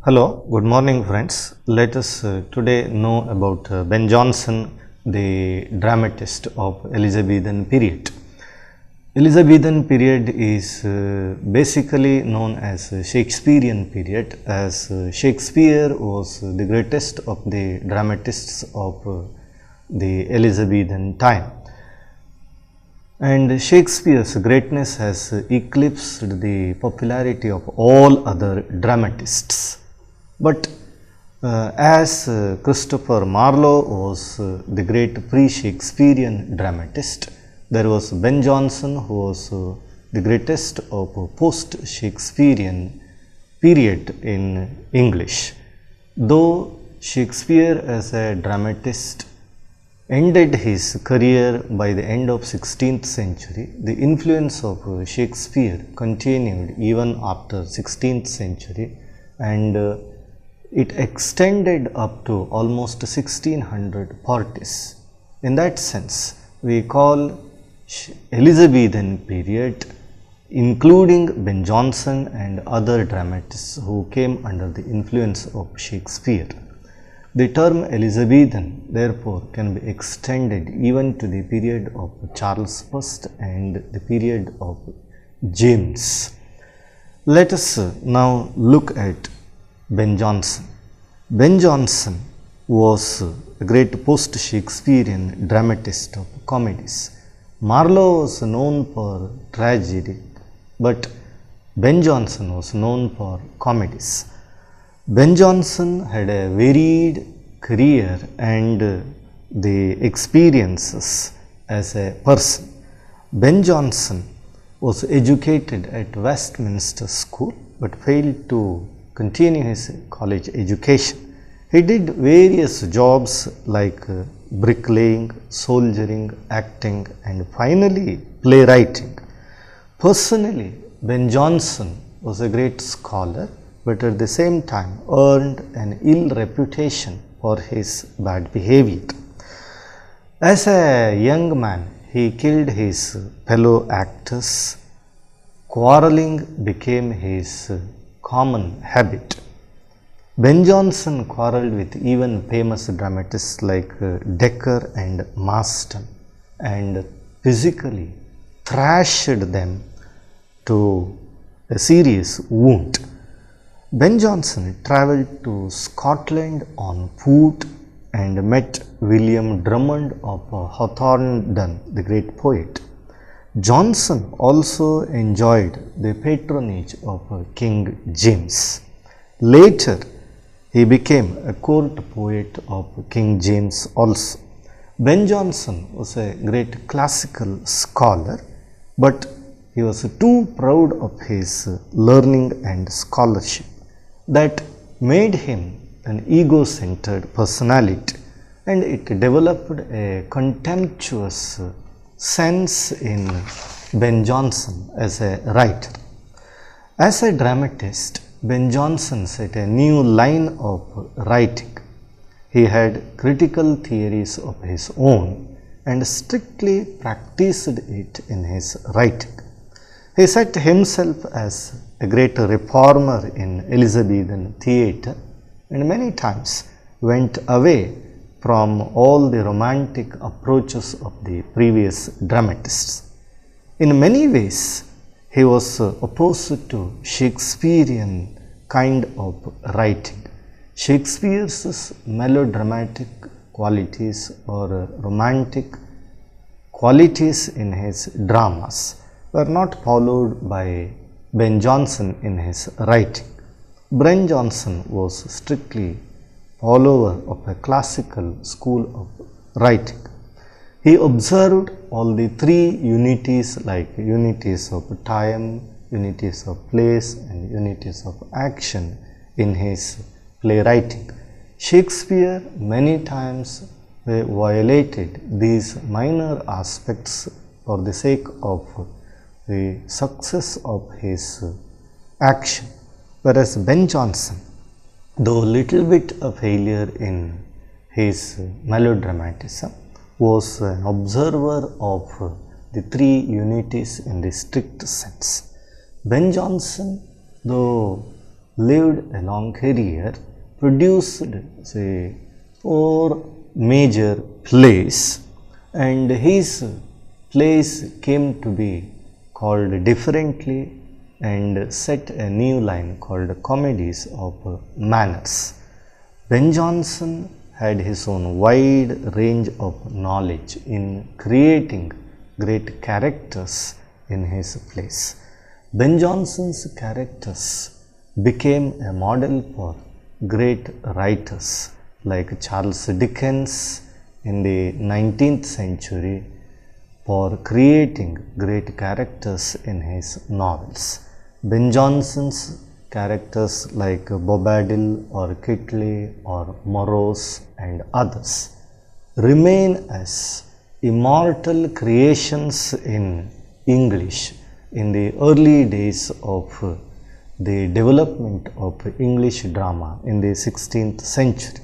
Hello, good morning friends. Let us today know about Benjonson, the dramatist of Elizabethan period. Elizabethan period is basically known as Shakespearean period, as Shakespeare was the greatest of the dramatists of the Elizabethan time. And Shakespeare's greatness has eclipsed the popularity of all other dramatists. But as Christopher Marlowe was the great pre-Shakespearean dramatist, there was Benjonson, who was the greatest of post-Shakespearean period in English. Though Shakespeare as a dramatist ended his career by the end of 16th century, the influence of Shakespeare continued even after 16th century, and it extended up to almost 1600 parties. In that sense, we call Elizabethan period, including Benjonson and other dramatists who came under the influence of Shakespeare. The term Elizabethan, therefore, can be extended even to the period of Charles I and the period of James. Let us now look at Benjonson. Benjonson was a great post-Shakespearean dramatist of comedies. Marlowe was known for tragedy, but Benjonson was known for comedies. Benjonson had a varied career and the experiences as a person. Benjonson was educated at Westminster School but failed to continue his college education. He did various jobs like bricklaying, soldiering, acting, and finally playwriting. Personally, Benjonson was a great scholar, but at the same time earned an ill reputation for his bad behavior. As a young man, he killed his fellow actors. Quarreling became his common habit. Benjonson quarreled with even famous dramatists like Dekker and Marston and physically thrashed them to a serious wound. Benjonson travelled to Scotland on foot and met William Drummond of Hawthornden, the great poet. Johnson also enjoyed the patronage of King James. Later, he became a court poet of King James also. Benjonson was a great classical scholar, but he was too proud of his learning and scholarship. That made him an ego-centered personality, and it developed a contemptuous sense in Benjonson as a writer. As a dramatist, Benjonson set a new line of writing. He had critical theories of his own and strictly practiced it in his writing. He set himself as a great reformer in Elizabethan theatre and many times went away from all the romantic approaches of the previous dramatists. In many ways, he was opposed to Shakespearean kind of writing. Shakespeare's melodramatic qualities or romantic qualities in his dramas were not followed by Benjonson in his writing. Benjonson was strictly follower of a classical school of writing. He observed all the three unities like unities of time, unities of place, and unities of action in his playwriting. Shakespeare many times violated these minor aspects for the sake of the success of his action, whereas Benjonson, though little bit a failure in his melodramatism, was an observer of the three unities in the strict sense. Benjonson, though lived a long career, produced say 4 major plays, and his plays came to be called differently and set a new line called Comedies of Manners. Benjonson had his own wide range of knowledge in creating great characters in his plays. Benjonson's characters became a model for great writers like Charles Dickens in the 19th century for creating great characters in his novels. Benjonson's characters like Bobadil or Kitley or Morose and others remain as immortal creations in English in the early days of the development of English drama in the 16th century.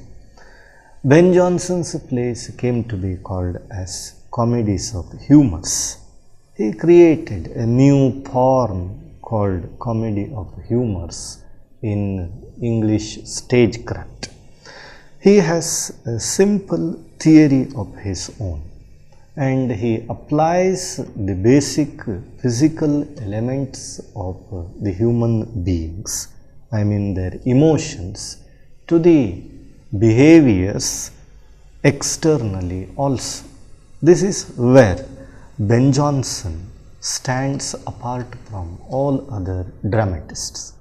Benjonson's plays came to be called as comedies of humors. He created a new form called comedy of humors in English stagecraft. He has a simple theory of his own, and he applies the basic physical elements of the human beings, I mean their emotions, to the behaviors externally also. This is where Benjonson stands apart from all other dramatists.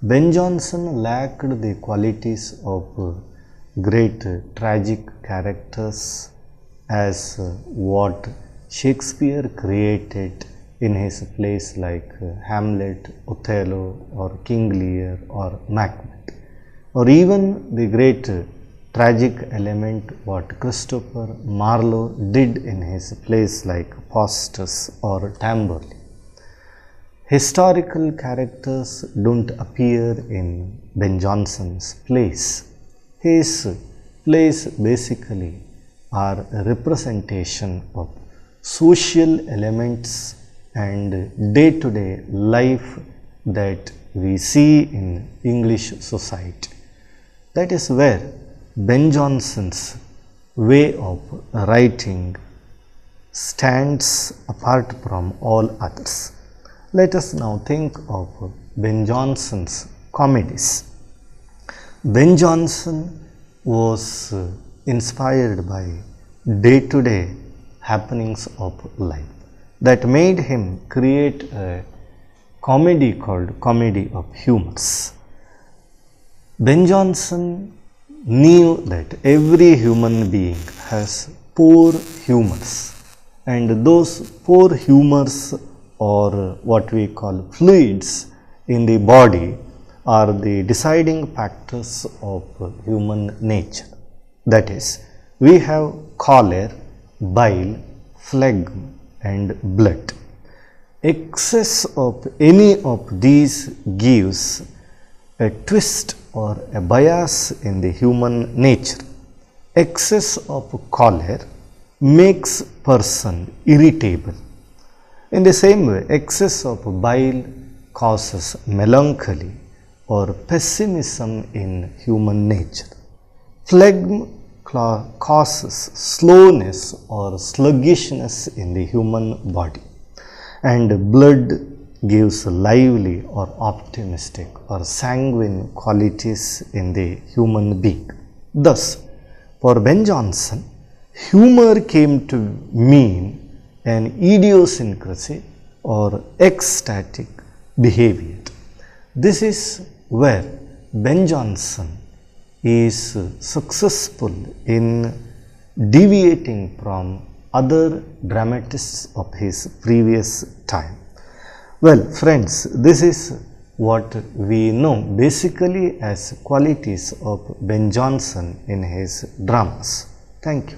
Benjonson lacked the qualities of great tragic characters as what Shakespeare created in his plays like Hamlet, Othello or King Lear or Macbeth, or even the great tragic element what Christopher Marlowe did in his plays like Faustus or Tamburlaine. Historical characters don't appear in Benjonson's plays. His plays basically are a representation of social elements and day-to-day life that we see in English society. That is where Benjonson's way of writing stands apart from all others. Let us now think of Benjonson's comedies. Benjonson was inspired by day-to-day happenings of life that made him create a comedy called Comedy of Humors. Benjonson knew that every human being has 4 humors, and those 4 humors, or what we call fluids in the body, are the deciding factors of human nature. That is, we have choler, bile, phlegm and blood. Excess of any of these gives a twist or a bias in the human nature. Excess of choler makes person irritable. In the same way, excess of bile causes melancholy or pessimism in human nature. Phlegm causes slowness or sluggishness in the human body, and blood gives lively or optimistic or sanguine qualities in the human being. Thus, for Benjonson, humor came to mean an idiosyncrasy or ecstatic behavior. This is where Benjonson is successful in deviating from other dramatists of his previous time. Well, friends, this is what we know basically as qualities of Benjonson in his dramas. Thank you.